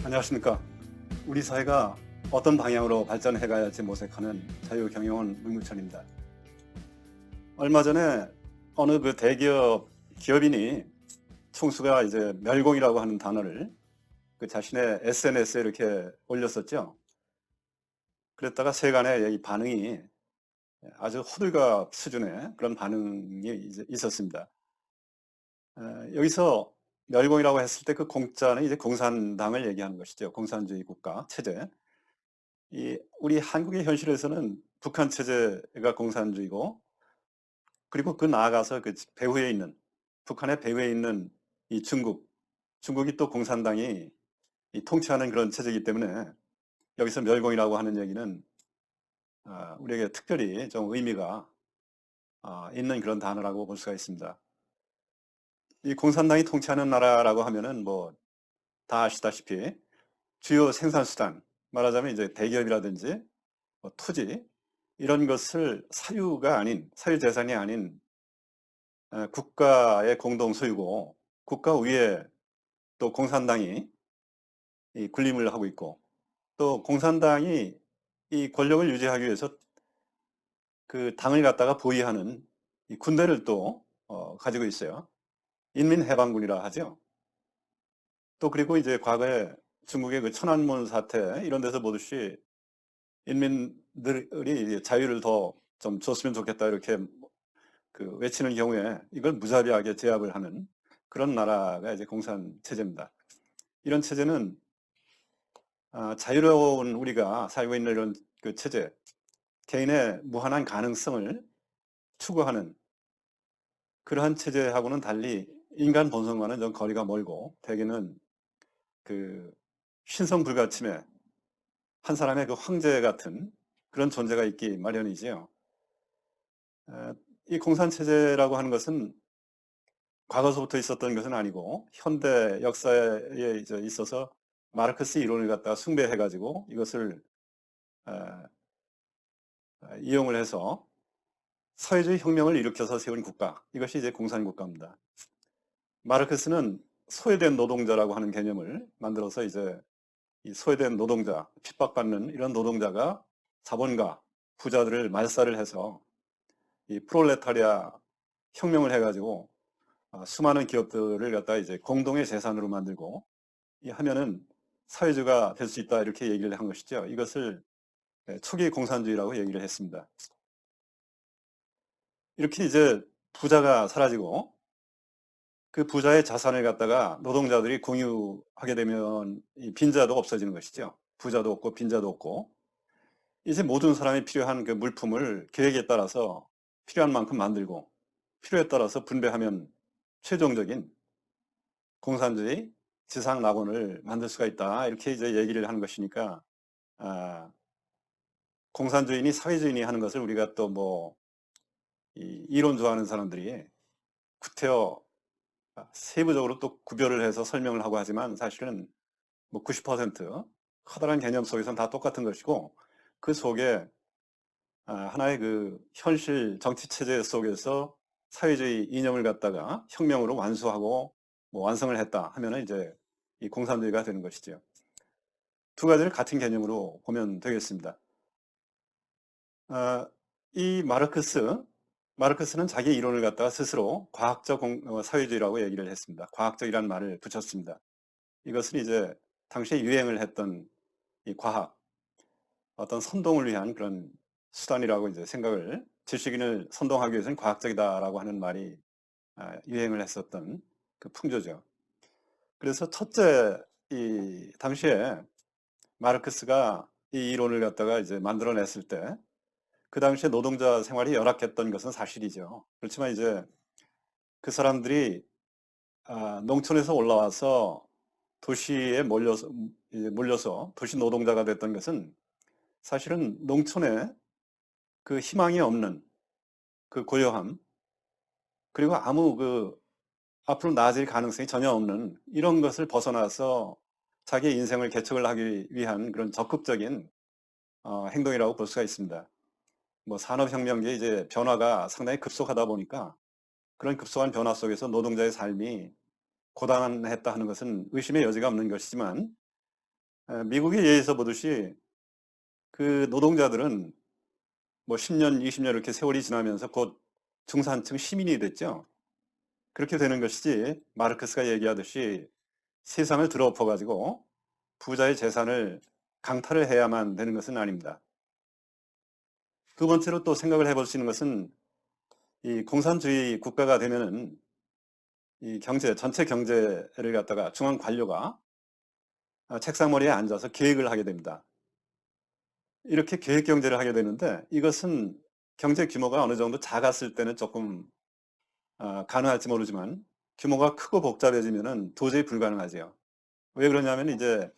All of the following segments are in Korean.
안녕하십니까. 우리 사회가 어떤 방향으로 발전해 가야 할지 모색하는 자유경영원 문무천입니다. 얼마 전에 어느 그 대기업 기업인이 총수가 이제 멸공이라고 하는 단어를 그 자신의 SNS에 이렇게 올렸었죠. 그랬다가 세간의 이 반응이 아주 호들갑 수준의 그런 반응이 이제 있었습니다. 여기서 멸공이라고 했을 때 그 공자는 이제 공산당을 얘기하는 것이죠. 공산주의 국가 체제. 우리 한국의 현실에서는 북한 체제가 공산주의고, 그리고 그 나아가서 그 배후에 있는, 북한의 배후에 있는 이 중국이 또 공산당이 이 통치하는 그런 체제이기 때문에 여기서 멸공이라고 하는 얘기는 우리에게 특별히 좀 의미가 있는 그런 단어라고 볼 수가 있습니다. 이 공산당이 통치하는 나라라고 하면은 뭐 다 아시다시피 주요 생산수단, 말하자면 이제 대기업이라든지 토지, 이런 것을 사유재산이 아닌 국가의 공동 소유고, 국가 위에 또 공산당이 이 군림을 하고 있고, 또 공산당이 이 권력을 유지하기 위해서 그 당을 갖다가 보위하는 이 군대를 또 가지고 있어요. 인민해방군이라 하죠. 또 그리고 이제 과거에 중국의 그 천안문 사태 이런 데서 보듯이 인민들이 이제 자유를 더 좀 줬으면 좋겠다 이렇게 그 외치는 경우에 이걸 무자비하게 제압을 하는 그런 나라가 이제 공산 체제입니다. 이런 체제는 자유로운 우리가 살고 있는 이런 그 체제, 개인의 무한한 가능성을 추구하는 그러한 체제하고는 달리 인간 본성과는 좀 거리가 멀고, 대개는 그 신성불가침의 한 사람의 그 황제 같은 그런 존재가 있기 마련이지요. 이 공산 체제라고 하는 것은 과거서부터 있었던 것은 아니고, 현대 역사에 이제 있어서 마르크스 이론을 갖다가 숭배해가지고 이것을 이용을 해서 사회주의 혁명을 일으켜서 세운 국가, 이것이 이제 공산국가입니다. 마르크스는 소외된 노동자라고 하는 개념을 만들어서 이제 이 소외된 노동자, 핍박받는 이런 노동자가 자본가, 부자들을 말살을 해서 이 프롤레타리아 혁명을 해가지고 수많은 기업들을 갖다 이제 공동의 재산으로 만들고 하면은 사회주의가 될 수 있다 이렇게 얘기를 한 것이죠. 이것을 초기 공산주의라고 얘기를 했습니다. 이렇게 이제 부자가 사라지고 그 부자의 자산을 갖다가 노동자들이 공유하게 되면 이 빈자도 없어지는 것이죠. 부자도 없고 빈자도 없고, 이제 모든 사람이 필요한 그 물품을 계획에 따라서 필요한 만큼 만들고 필요에 따라서 분배하면 최종적인 공산주의 지상 낙원을 만들 수가 있다 이렇게 이제 얘기를 하는 것이니까, 아, 공산주의니 사회주의니 하는 것을 우리가 또 뭐 이론 좋아하는 사람들이 구태여 세부적으로 또 구별을 해서 설명을 하고 하지만, 사실은 뭐 90% 커다란 개념 속에서는 다 똑같은 것이고, 그 속에 하나의 그 현실 정치 체제 속에서 사회주의 이념을 갖다가 혁명으로 완수하고 뭐 완성을 했다 하면은 이제 이 공산주의가 되는 것이죠. 두 가지를 같은 개념으로 보면 되겠습니다. 이 마르크스는 자기 이론을 갖다가 스스로 과학적 사회주의라고 얘기를 했습니다. 과학적이라는 말을 붙였습니다. 이것은 이제 당시에 유행을 했던 이 과학, 어떤 선동을 위한 그런 수단이라고 이제 생각을, 지식인을 선동하기 위해서는 과학적이다라고 하는 말이 유행을 했었던 그 풍조죠. 그래서 첫째, 이 당시에 마르크스가 이 이론을 갖다가 이제 만들어냈을 때 그 당시에 노동자 생활이 열악했던 것은 사실이죠. 그렇지만 이제 그 사람들이 농촌에서 올라와서 도시에 몰려서 도시 노동자가 됐던 것은 사실은 농촌에 그 희망이 없는 그 고요함, 그리고 아무 그 앞으로 나아질 가능성이 전혀 없는 이런 것을 벗어나서 자기의 인생을 개척을 하기 위한 그런 적극적인 행동이라고 볼 수가 있습니다. 뭐 산업혁명계의 이제 변화가 상당히 급속하다 보니까 그런 급속한 변화 속에서 노동자의 삶이 고단했다 하는 것은 의심의 여지가 없는 것이지만, 미국의 예에서 보듯이 그 노동자들은 뭐 10년, 20년 이렇게 세월이 지나면서 곧 중산층 시민이 됐죠. 그렇게 되는 것이지 마르크스가 얘기하듯이 세상을 들어엎어 가지고 부자의 재산을 강탈을 해야만 되는 것은 아닙니다. 두 번째로 또 생각을 해볼 수 있는 것은 이 공산주의 국가가 되면은 이 경제, 전체 경제를 갖다가 중앙 관료가 책상머리에 앉아서 계획을 하게 됩니다. 이렇게 계획 경제를 하게 되는데 이것은 경제 규모가 어느 정도 작았을 때는 조금 가능할지 모르지만 규모가 크고 복잡해지면은 도저히 불가능하지요. 왜 그러냐면 이제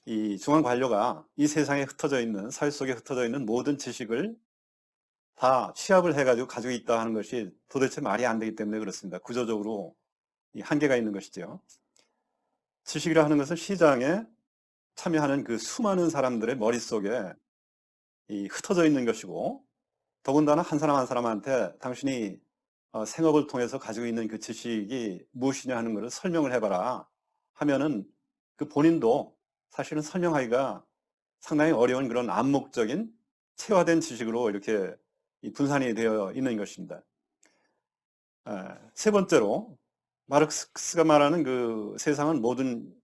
이 중앙 관료가 이 세상에 흩어져 있는, 사회 속에 흩어져 있는 모든 지식을 다 취합을 해가지고 가지고 있다 하는 것이 도대체 말이 안 되기 때문에 그렇습니다. 구조적으로 이 한계가 있는 것이죠. 지식이라 하는 것은 시장에 참여하는 그 수많은 사람들의 머릿속에 이 흩어져 있는 것이고, 더군다나 한 사람 한 사람한테 당신이 생업을 통해서 가지고 있는 그 지식이 무엇이냐 하는 것을 설명을 해봐라 하면은 그 본인도 사실은 설명하기가 상당히 어려운 그런 암묵적인 체화된 지식으로 이렇게 분산이 되어 있는 것입니다. 세 번째로 마르크스가 말하는 그 세상은 모든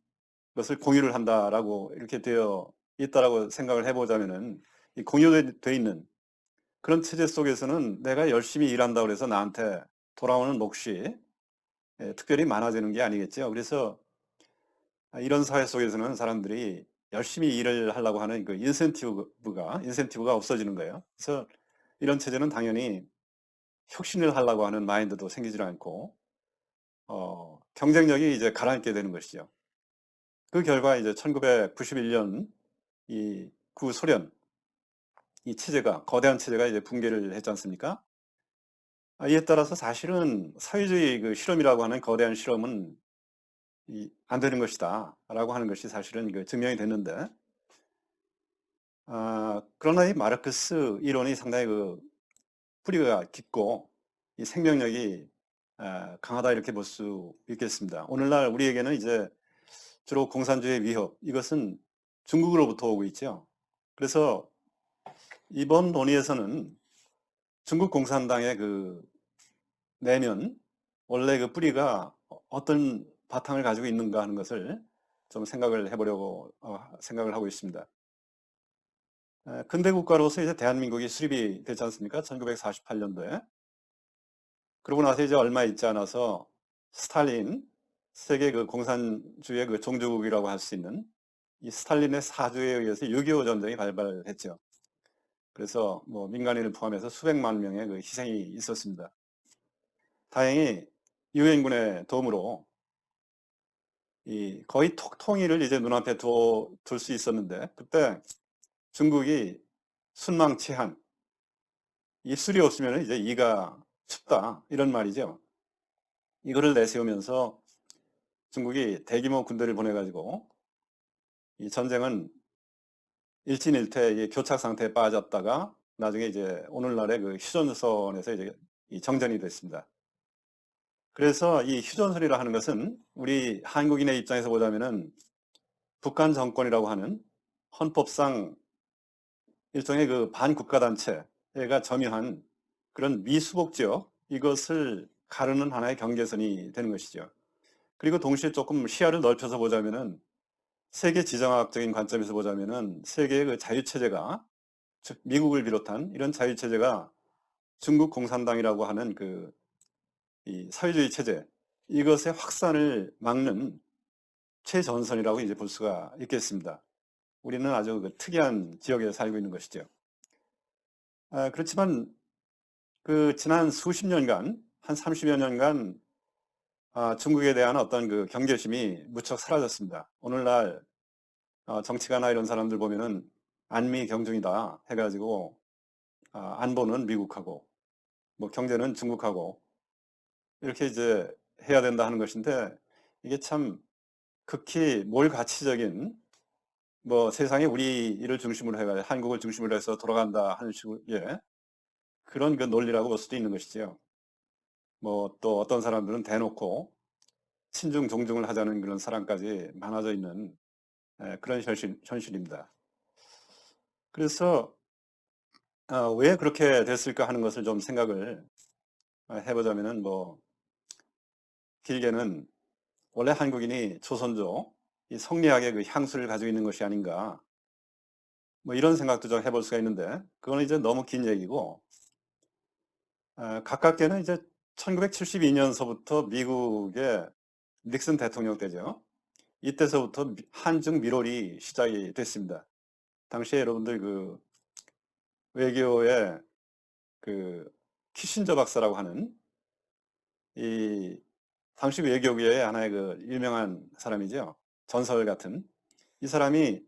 것을 공유를 한다라고 이렇게 되어 있다라고 생각을 해보자면은 이 공유되어 있는 그런 체제 속에서는 내가 열심히 일한다고 해서 나한테 돌아오는 몫이 특별히 많아지는 게 아니겠죠. 그래서 이런 사회 속에서는 사람들이 열심히 일을 하려고 하는 그 인센티브가 없어지는 거예요. 그래서 이런 체제는 당연히 혁신을 하려고 하는 마인드도 생기질 않고, 경쟁력이 이제 가라앉게 되는 것이죠. 그 결과 이제 1991년 이 구소련 이 체제가, 거대한 체제가 이제 붕괴를 했지 않습니까? 이에 따라서 사실은 사회주의 그 실험이라고 하는 거대한 실험은 안 되는 것이다 라고 하는 것이 사실은 그 증명이 됐는데, 그러나 이 마르크스 이론이 상당히 그 뿌리가 깊고 이 생명력이 강하다 이렇게 볼 수 있겠습니다. 오늘날 우리에게는 이제 주로 공산주의 위협, 이것은 중국으로부터 오고 있죠. 그래서 이번 논의에서는 중국 공산당의 그 내면, 원래 그 뿌리가 어떤 바탕을 가지고 있는가 하는 것을 좀 생각을 해보려고 생각을 하고 있습니다. 근대 국가로서 이제 대한민국이 수립이 됐지 않습니까? 1948년도에. 그러고 나서 이제 얼마 있지 않아서 스탈린, 세계 그 공산주의 그 종주국이라고 할 수 있는 이 스탈린의 사주에 의해서 6.25 전쟁이 발발했죠. 그래서 뭐 민간인을 포함해서 수백만 명의 그 희생이 있었습니다. 다행히 유엔군의 도움으로 이 거의 통일을 이제 눈앞에 둘 수 있었는데, 그때 중국이 순망치한, 입술이 없으면 이제 이가 춥다 이런 말이죠. 이거를 내세우면서 중국이 대규모 군대를 보내가지고 이 전쟁은 일진일퇴 교착 상태에 빠졌다가 나중에 이제 오늘날의 그 휴전선에서 이제 이 정전이 됐습니다. 그래서 이 휴전선이라 하는 것은 우리 한국인의 입장에서 보자면은 북한 정권이라고 하는 헌법상 일종의 그 반국가단체가 점유한 그런 미수복 지역, 이것을 가르는 하나의 경계선이 되는 것이죠. 그리고 동시에 조금 시야를 넓혀서 보자면은 세계 지정학적인 관점에서 보자면은 세계의 그 자유체제가, 즉 미국을 비롯한 이런 자유체제가 중국 공산당이라고 하는 그 이 사회주의 체제, 이것의 확산을 막는 최전선이라고 이제 볼 수가 있겠습니다. 우리는 아주 그 특이한 지역에 살고 있는 것이죠. 그렇지만 그 지난 수십 년간, 한 30여 년간 중국에 대한 어떤 그 경계심이 무척 사라졌습니다. 오늘날 정치가나 이런 사람들 보면은 안미 경중이다 해가지고 안보는 미국하고 뭐 경제는 중국하고 이렇게 이제 해야 된다 하는 것인데, 이게 참 극히 몰가치적인, 뭐 세상에 우리를 중심으로 해가 한국을 중심으로 해서 돌아간다 하는 식의 그런 그 논리라고 볼 수도 있는 것이죠. 뭐 또 어떤 사람들은 대놓고 친중 종중을 하자는 그런 사람까지 많아져 있는 그런 현실입니다. 그래서 왜 그렇게 됐을까 하는 것을 좀 생각을 해보자면은 뭐 길게는 원래 한국인이 조선조 이 성리학의 그 향수를 가지고 있는 것이 아닌가 뭐 이런 생각도 좀 해볼 수가 있는데 그거는 이제 너무 긴 얘기고 가깝게는 이제 1972년서부터 미국의 닉슨 대통령 때죠. 이때서부터 한중 밀월이 시작이 됐습니다. 당시에 여러분들 그 외교의 그 키신저 박사라고 하는 이 당시 외교계의 하나의 그 유명한 사람이죠. 전설 같은 이 사람이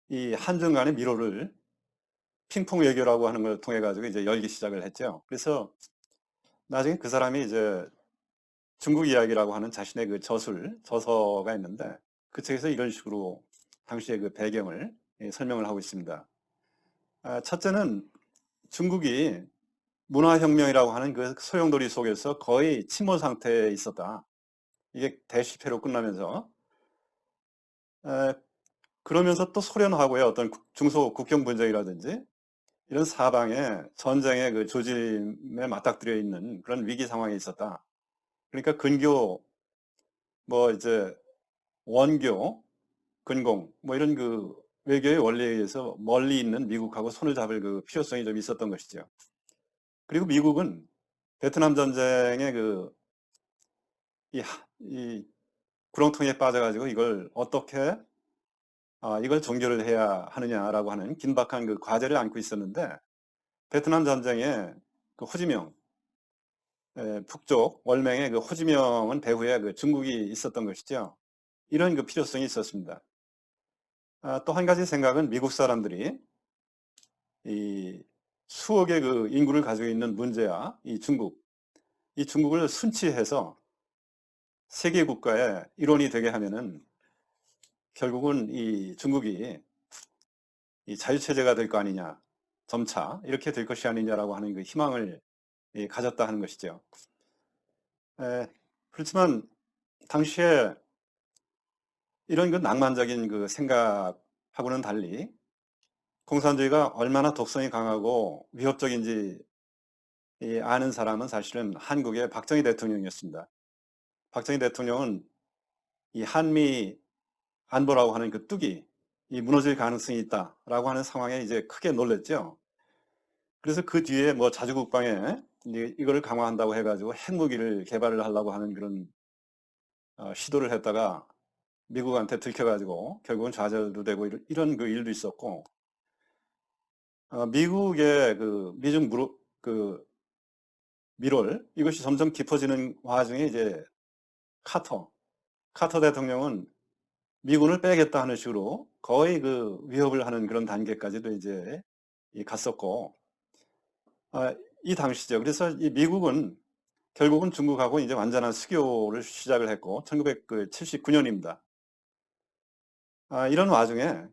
이 한중 간의 밀호를 핑퐁 외교라고 하는 걸 통해 가지고 이제 열기 시작을 했죠. 그래서 나중에 그 사람이 이제 중국 이야기라고 하는 자신의 그 저서가 있는데 그 책에서 이런 식으로 당시의 그 배경을 설명을 하고 있습니다. 첫째는 중국이 문화혁명이라고 하는 그 소용돌이 속에서 거의 침몰 상태에 있었다. 이게 대실패로 끝나면서 그러면서 또 소련하고의 어떤 중소 국경 분쟁이라든지 이런 사방에 전쟁의 그 조짐에 맞닥뜨려 있는 그런 위기 상황에 있었다. 그러니까 근교 뭐 이제 원교 근공 뭐 이런 그 외교의 원리에 의해서 멀리 있는 미국하고 손을 잡을 그 필요성이 좀 있었던 것이죠. 그리고 미국은 베트남 전쟁의 이 구렁텅이에 빠져가지고 이걸 어떻게 이걸 종결을 해야 하느냐라고 하는 긴박한 그 과제를 안고 있었는데 베트남 전쟁에 그 호지명 북쪽 월맹의 그 호지명은 배후에 그 중국이 있었던 것이죠. 이런 그 필요성이 있었습니다. 또 한 가지 생각은 미국 사람들이 이 수억의 그 인구를 가지고 있는 문제야 이 중국을 순치해서 세계 국가의 일원이 되게 하면은 결국은 이 중국이 이 자유체제가 될 거 아니냐, 점차 이렇게 될 것이 아니냐라고 하는 그 희망을 가졌다 하는 것이죠. 그렇지만 당시에 이런 그 낭만적인 그 생각하고는 달리 공산주의가 얼마나 독성이 강하고 위협적인지 아는 사람은 사실은 한국의 박정희 대통령이었습니다. 박정희 대통령은 이 한미 안보라고 하는 그 뚝이 이 무너질 가능성이 있다라고 하는 상황에 이제 크게 놀랬죠. 그래서 그 뒤에 뭐 자주국방에 이거를 강화한다고 해가지고 핵무기를 개발을 하려고 하는 그런 시도를 했다가 미국한테 들켜가지고 결국은 좌절도 되고 이런 그 일도 있었고 미국의 그 미중 그 밀월 이것이 점점 깊어지는 와중에 이제 카터 대통령은 미군을 빼겠다 하는 식으로 거의 그 위협을 하는 그런 단계까지도 이제 갔었고 이 당시죠. 그래서 이 미국은 결국은 중국하고 이제 완전한 수교를 시작을 했고 1979년입니다. 이런 와중에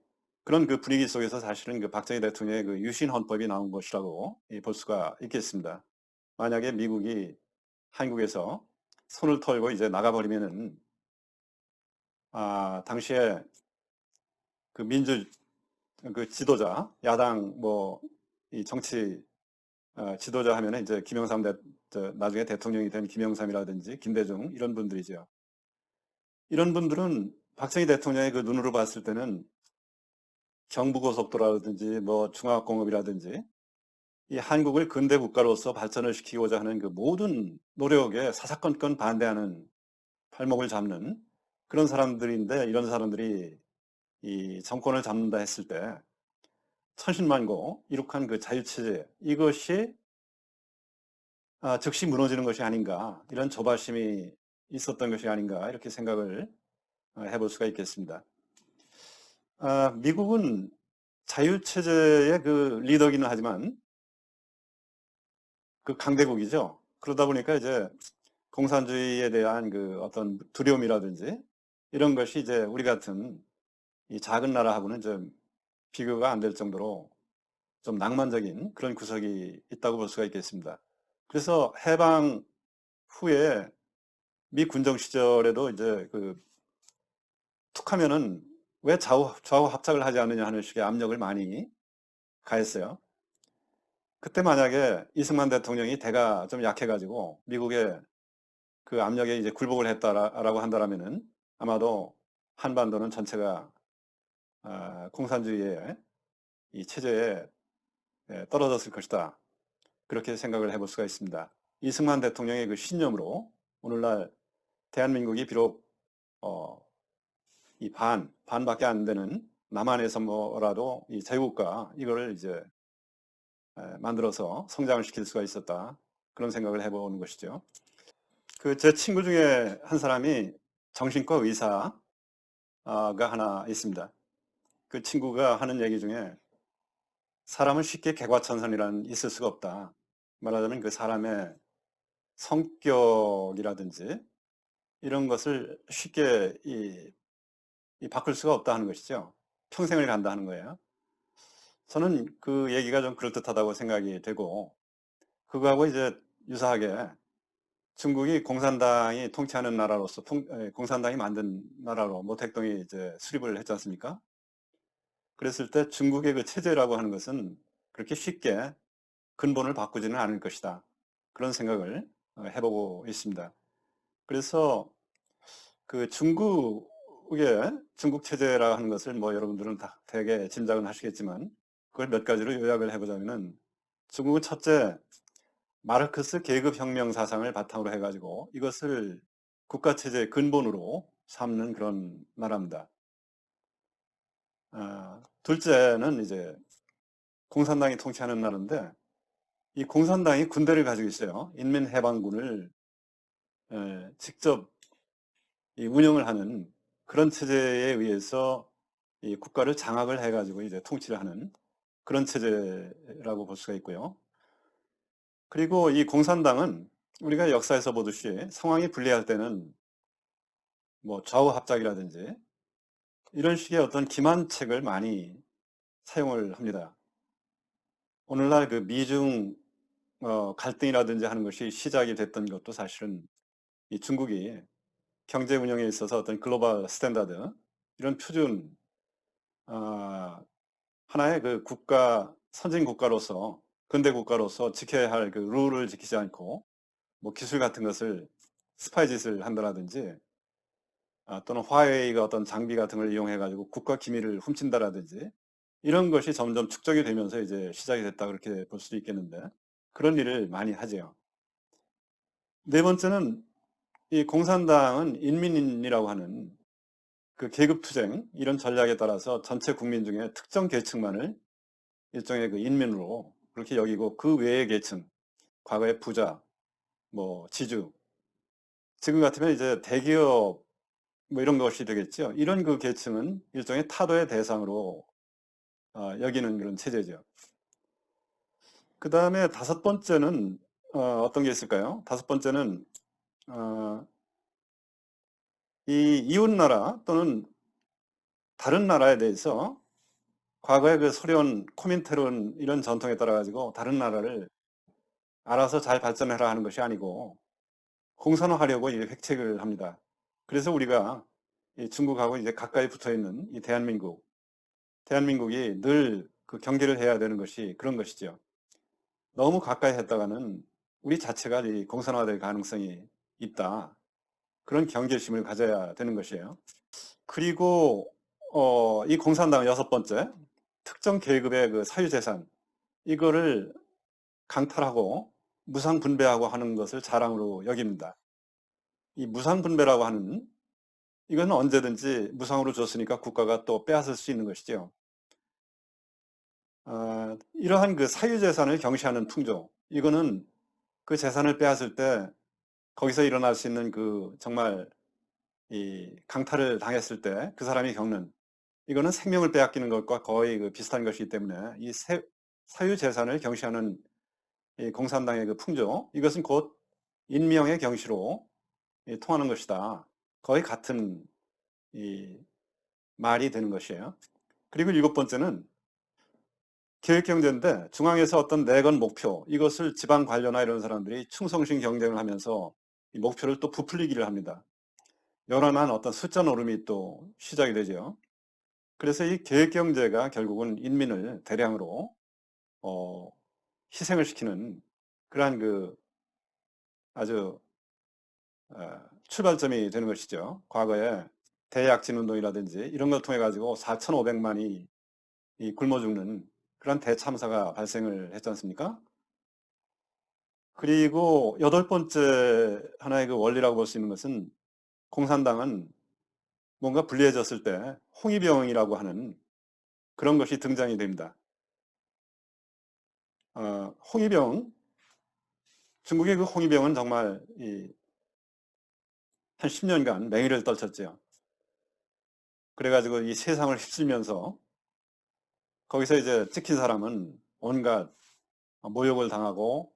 그런 그 분위기 속에서 사실은 그 박정희 대통령의 그 유신 헌법이 나온 것이라고 볼 수가 있겠습니다. 만약에 미국이 한국에서 손을 털고 이제 나가버리면은 당시에 그 민주 그 지도자 야당 뭐 이 정치 지도자 하면은 이제 나중에 대통령이 된 김영삼이라든지 김대중 이런 분들이죠. 이런 분들은 박정희 대통령의 그 눈으로 봤을 때는 경부고속도로라든지 뭐 중화공업이라든지 이 한국을 근대 국가로서 발전을 시키고자 하는 그 모든 노력에 사사건건 반대하는 발목을 잡는 그런 사람들인데 이런 사람들이 이 정권을 잡는다 했을 때 천신만고 이룩한 그 자유체제 이것이 즉시 무너지는 것이 아닌가 이런 조바심이 있었던 것이 아닌가 이렇게 생각을 해볼 수가 있겠습니다. 미국은 자유체제의 그 리더기는 하지만 그 강대국이죠. 그러다 보니까 이제 공산주의에 대한 그 어떤 두려움이라든지 이런 것이 이제 우리 같은 이 작은 나라하고는 좀 비교가 안 될 정도로 좀 낭만적인 그런 구석이 있다고 볼 수가 있겠습니다. 그래서 해방 후에 미 군정 시절에도 이제 그 툭하면은 왜 좌우 합작을 하지 않느냐 하는 식의 압력을 많이 가했어요. 그때 만약에 이승만 대통령이 대가 좀 약해가지고 미국의 그 압력에 이제 굴복을 했다라고 한다라면은 아마도 한반도는 전체가 공산주의의 이 체제에 떨어졌을 것이다. 그렇게 생각을 해볼 수가 있습니다. 이승만 대통령의 그 신념으로 오늘날 대한민국이 비록 이 반밖에 안 되는 남한에서 뭐라도 이 제국가 이거를 이제 만들어서 성장을 시킬 수가 있었다. 그런 생각을 해보는 것이죠. 그 제 친구 중에 한 사람이 정신과 의사가 하나 있습니다. 그 친구가 하는 얘기 중에 사람은 쉽게 개과천선이라는 있을 수가 없다. 말하자면 그 사람의 성격이라든지 이런 것을 쉽게 바꿀 수가 없다 하는 것이죠. 평생을 간다 하는 거예요. 저는 그 얘기가 좀 그럴듯하다고 생각이 되고 그거하고 이제 유사하게 중국이 공산당이 통치하는 나라로서 공산당이 만든 나라로 모택동이 이제 수립을 했지 않습니까? 그랬을 때 중국의 그 체제라고 하는 것은 그렇게 쉽게 근본을 바꾸지는 않을 것이다. 그런 생각을 해보고 있습니다. 그래서 그 중국 체제라 하는 것을 뭐 여러분들은 다 대개 짐작은 하시겠지만 그걸 몇 가지로 요약을 해보자면은 중국은 첫째 마르크스 계급혁명 사상을 바탕으로 해가지고 이것을 국가체제의 근본으로 삼는 그런 나라입니다. 둘째는 이제 공산당이 통치하는 나라인데 이 공산당이 군대를 가지고 있어요. 인민해방군을 직접 운영을 하는 그런 체제에 의해서 이 국가를 장악을 해가지고 이제 통치를 하는 그런 체제라고 볼 수가 있고요. 그리고 이 공산당은 우리가 역사에서 보듯이 상황이 불리할 때는 뭐 좌우 합작이라든지 이런 식의 어떤 기만책을 많이 사용을 합니다. 오늘날 그 미중 갈등이라든지 하는 것이 시작이 됐던 것도 사실은 이 중국이 경제 운영에 있어서 어떤 글로벌 스탠다드 이런 표준 하나의 그 선진 국가로서 근대 국가로서 지켜야 할 그 룰을 지키지 않고 뭐 기술 같은 것을 스파이 짓을 한다라든지 또는 화웨이가 어떤 장비 같은 걸 이용해 가지고 국가 기밀을 훔친다라든지 이런 것이 점점 축적이 되면서 이제 시작이 됐다 그렇게 볼 수도 있겠는데 그런 일을 많이 하죠. 네 번째는 이 공산당은 인민이라고 하는 그 계급투쟁 이런 전략에 따라서 전체 국민 중에 특정 계층만을 일종의 그 인민으로 그렇게 여기고 그 외의 계층, 과거의 부자, 뭐 지주, 지금 같으면 이제 대기업 뭐 이런 것이 되겠죠. 이런 그 계층은 일종의 타도의 대상으로 여기는 그런 체제죠. 그 다음에 다섯 번째는 어떤 게 있을까요? 다섯 번째는 이 이웃나라 또는 다른 나라에 대해서 과거의 그 소련, 코민테론 이런 전통에 따라 가지고 다른 나라를 알아서 잘 발전해라 하는 것이 아니고 공산화하려고 획책을 합니다. 그래서 우리가 이 중국하고 이제 가까이 붙어 있는 이 대한민국이 늘 그 경계를 해야 되는 것이 그런 것이죠. 너무 가까이 했다가는 우리 자체가 이 공산화될 가능성이 있다. 그런 경계심을 가져야 되는 것이에요. 그리고 이 공산당 여섯 번째 특정 계급의 그 사유재산 이거를 강탈하고 무상분배하고 하는 것을 자랑으로 여깁니다. 이 무상분배라고 하는 이건 언제든지 무상으로 줬으니까 국가가 또 빼앗을 수 있는 것이죠. 이러한 그 사유재산을 경시하는 풍조 이거는 그 재산을 빼앗을 때 거기서 일어날 수 있는 그 정말 이 강탈을 당했을 때 그 사람이 겪는 이거는 생명을 빼앗기는 것과 거의 그 비슷한 것이기 때문에 이 사유재산을 경시하는 이 공산당의 그 풍조 이것은 곧 인명의 경시로 통하는 것이다. 거의 같은 이 말이 되는 것이에요. 그리고 일곱 번째는 계획경제인데 중앙에서 어떤 내건 목표 이것을 지방 관료나 이런 사람들이 충성심 경쟁을 하면서 이 목표를 또 부풀리기를 합니다. 요란한 어떤 숫자 노름이 또 시작이 되죠. 그래서 이 계획경제가 결국은 인민을 대량으로 어, 희생을 시키는 그러한 그 아주 출발점이 되는 것이죠. 과거에 대약진 운동이라든지 이런 걸 통해 가지고 4,500만이 이 굶어 죽는 그런 대참사가 발생을 했지 않습니까? 그리고 여덟 번째 하나의 그 원리라고 볼 수 있는 것은 공산당은 뭔가 불리해졌을 때 홍위병이라고 하는 그런 것이 등장이 됩니다. 홍위병, 중국의 그 홍위병은 정말 한 10년간 맹위를 떨쳤죠. 그래가지고 이 세상을 휩쓸면서 거기서 이제 찍힌 사람은 온갖 모욕을 당하고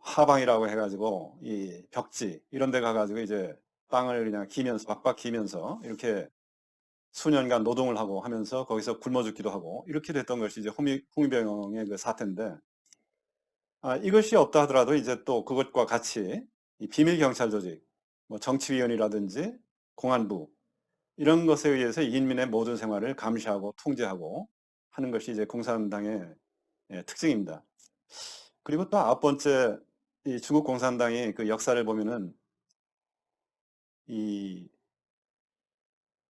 하방이라고 해가지고 이 벽지 이런 데 가가지고 이제 땅을 그냥 기면서 박박 기면서 이렇게 수년간 노동을 하고 하면서 거기서 굶어 죽기도 하고 이렇게 됐던 것이 이제 홍위병의 그 사태인데, 이것이 없다 하더라도 이제 또 그것과 같이 이 비밀 경찰 조직, 뭐 정치위원이라든지 공안부 이런 것에 의해서 인민의 모든 생활을 감시하고 통제하고 하는 것이 이제 공산당의 특징입니다. 그리고 또 아홉 번째, 이 중국 공산당의 그 역사를 보면은 이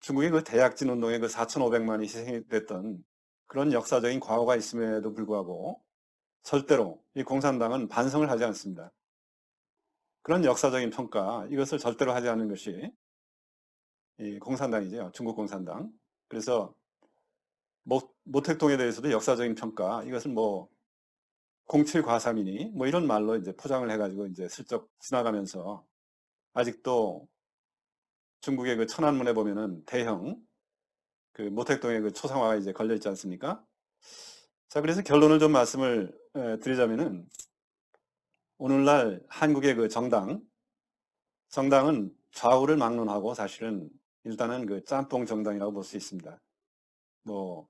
중국의 그 대약진 운동에 그 4,500만이 희생이 됐던 그런 역사적인 과거가 있음에도 불구하고 절대로 이 공산당은 반성을 하지 않습니다. 그런 역사적인 평가, 이것을 절대로 하지 않는 것이 이 공산당이죠. 중국 공산당. 그래서 모택동에 대해서도 역사적인 평가, 이것을 뭐 07과삼이니 뭐 이런 말로 이제 포장을 해가지고 이제 슬쩍 지나가면서 아직도 중국의 그 천안문에 보면은 대형 그 모택동의 그 초상화가 이제 걸려 있지 않습니까? 자, 그래서 결론을 좀 말씀을 드리자면은 오늘날 한국의 그 정당은 좌우를 막론하고 사실은 일단은 그 짬뽕 정당이라고 볼 수 있습니다. 뭐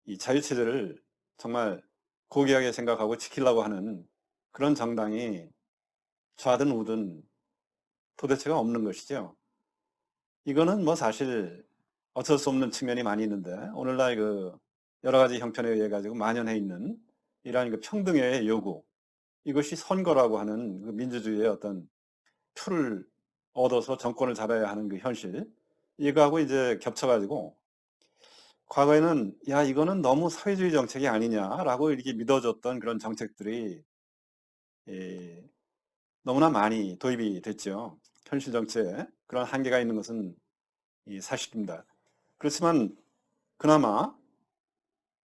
이 자유체제를 정말 고귀하게 생각하고 지키려고 하는 그런 정당이 좌든 우든 도대체가 없는 것이죠. 이거는 뭐 사실 어쩔 수 없는 측면이 많이 있는데, 오늘날 그 여러 가지 형편에 의해 가지고 만연해 있는 이러한 그 평등의 요구, 이것이 선거라고 하는 그 민주주의의 어떤 표를 얻어서 정권을 잡아야 하는 그 현실, 이거하고 이제 겹쳐가지고 과거에는 야 이거는 너무 사회주의 정책이 아니냐라고 이렇게 믿어줬던 그런 정책들이 예, 너무나 많이 도입이 됐죠. 현실 정치에 그런 한계가 있는 것은 이 사실입니다. 그렇지만 그나마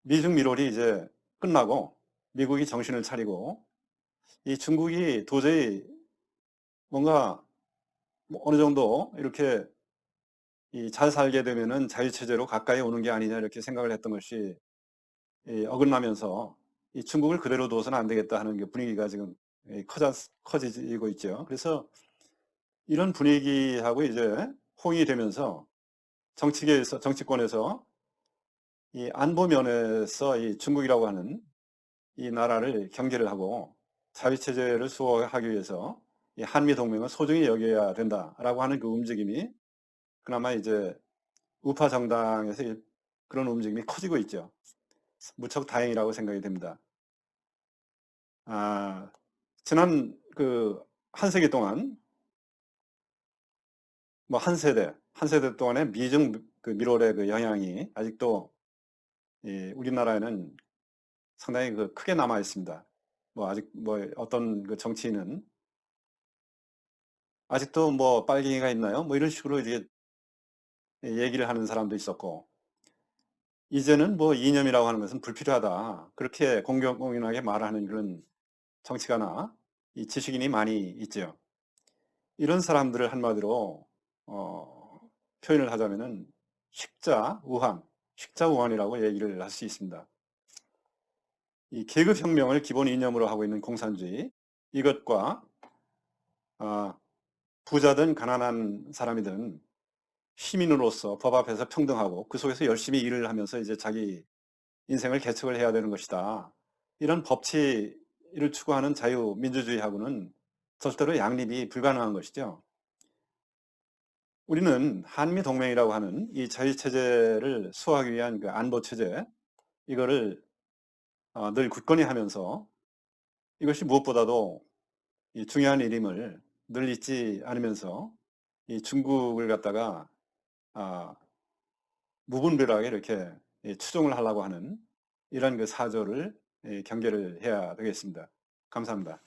미중 미롤이 이제 끝나고 미국이 정신을 차리고 이 중국이 도저히 뭔가 뭐 어느 정도 이렇게 잘 살게 되면은 자유체제로 가까이 오는 게 아니냐 이렇게 생각을 했던 것이 어긋나면서 이 중국을 그대로 둬서는 안 되겠다 하는 그 분위기가 지금 커지고 있죠. 그래서 이런 분위기하고 이제 호응이 되면서 정치권에서 이 안보 면에서 이 중국이라고 하는 이 나라를 경계를 하고 자유체제를 수호하기 위해서 이 한미 동맹을 소중히 여겨야 된다라고 하는 그 움직임이 그나마 이제 우파 정당에서 그런 움직임이 커지고 있죠. 무척 다행이라고 생각이 됩니다. 아, 지난 그 한 세기 동안 뭐 한 세대 동안의 미중 그 미롤의 그 영향이 아직도 우리나라에는 상당히 그 크게 남아 있습니다. 뭐 아직 뭐 어떤 그 정치인은 아직도 뭐 빨갱이가 있나요? 뭐 이런 식으로 이제 얘기를 하는 사람도 있었고, 이제는 뭐 이념이라고 하는 것은 불필요하다, 그렇게 공공연하게 말하는 그런 정치가나 이 지식인이 많이 있죠. 이런 사람들을 한마디로 표현을 하자면은 식자우환이라고 얘기를 할 수 있습니다. 이 계급혁명을 기본 이념으로 하고 있는 공산주의, 이것과 부자든 가난한 사람이든 시민으로서 법 앞에서 평등하고 그 속에서 열심히 일을 하면서 이제 자기 인생을 개척을 해야 되는 것이다, 이런 법치를 추구하는 자유민주주의하고는 절대로 양립이 불가능한 것이죠. 우리는 한미 동맹이라고 하는 이 자유 체제를 수호하기 위한 그 안보 체제, 이거를 늘 굳건히 하면서 이것이 무엇보다도 이 중요한 일임을 늘 잊지 않으면서 이 중국을 갖다가 아, 무분별하게 이렇게 추종을 하려고 하는 이런 그 사조를 경계를 해야 되겠습니다. 감사합니다.